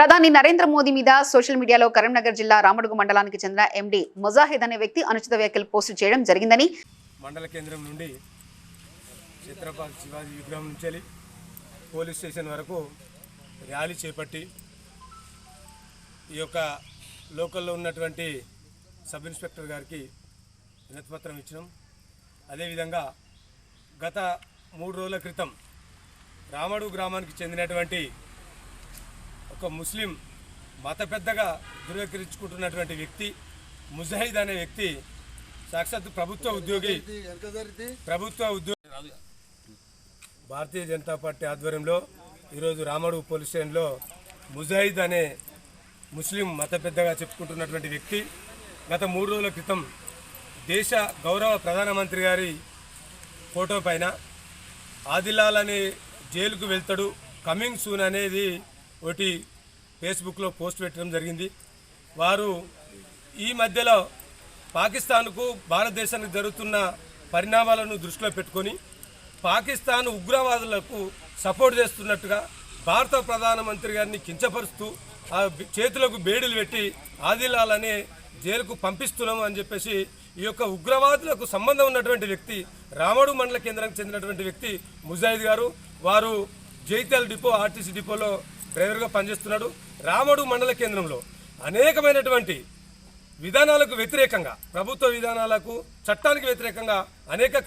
ప్రధాని నరేంద్ర మోదీ మీద సోషల్ మీడియాలో కరీంనగర్ జిల్లా రామడుగు మండలానికి చెందిన ఎండి ముజాహిద్ అనే వ్యక్తి అనుచిత వ్యాఖ్యలు పోస్టు చేయడం జరిగిందని మండల కేంద్రం నుండి ఛత్రపతి శివాజీ విగ్రహం నుంచి పోలీస్ స్టేషన్ వరకు ర్యాలీ చేపట్టి ఈ యొక్క లోకల్లో ఉన్నటువంటి సబ్ ఇన్స్పెక్టర్ గారికి వినతిపత్రం ఇచ్చినాం. అదేవిధంగా గత 3 రోజుల క్రితం రామడుగు గ్రామానికి చెందినటువంటి ఒక ముస్లిం మత పెద్దగా ధృవీకరించుకుంటున్నటువంటి వ్యక్తి ముజాహిద్ అనే వ్యక్తి సాక్షాత్తు ప్రభుత్వ ఉద్యోగి భారతీయ జనతా పార్టీ ఆధ్వర్యంలో ఈరోజు రామడుగు పోలీస్ స్టేషన్లో ముజాహిద్ అనే ముస్లిం మత పెద్దగా చెప్పుకుంటున్నటువంటి వ్యక్తి గత 3 రోజుల క్రితం దేశ గౌరవ ప్రధానమంత్రి గారి ఫోటో పైన ఆదిలాల్ అనే జైలుకు వెళ్తాడు కమింగ్ సూన్ అనేది ఒకటి ఫేస్బుక్లో పోస్ట్ పెట్టడం జరిగింది. వారు ఈ మధ్యలో పాకిస్తాన్కు భారతదేశానికి జరుగుతున్న పరిణామాలను దృష్టిలో పెట్టుకొని పాకిస్తాన్ ఉగ్రవాదులకు సపోర్ట్ చేస్తున్నట్టుగా భారత ప్రధానమంత్రి గారిని కించపరుస్తూ ఆ చేతులకు బేడీలు పెట్టి ఆదిలాల్ అనే జైలుకు పంపిస్తున్నాము అని చెప్పేసి ఈ యొక్క ఉగ్రవాదులకు సంబంధం ఉన్నటువంటి వ్యక్తి రామడుగు మండల కేంద్రానికి చెందినటువంటి వ్యక్తి ముజాహిద్ గారు. వారు జైత్యాల డిపో ఆర్టీసీ డిపోలో డ్రైవర్గా పనిచేస్తున్నాడు. రామడుగు మండల కేంద్రంలో అనేకమైనటువంటి విధానాలకు వ్యతిరేకంగా ప్రభుత్వ విధానాలకు చట్టానికి వ్యతిరేకంగా అనేక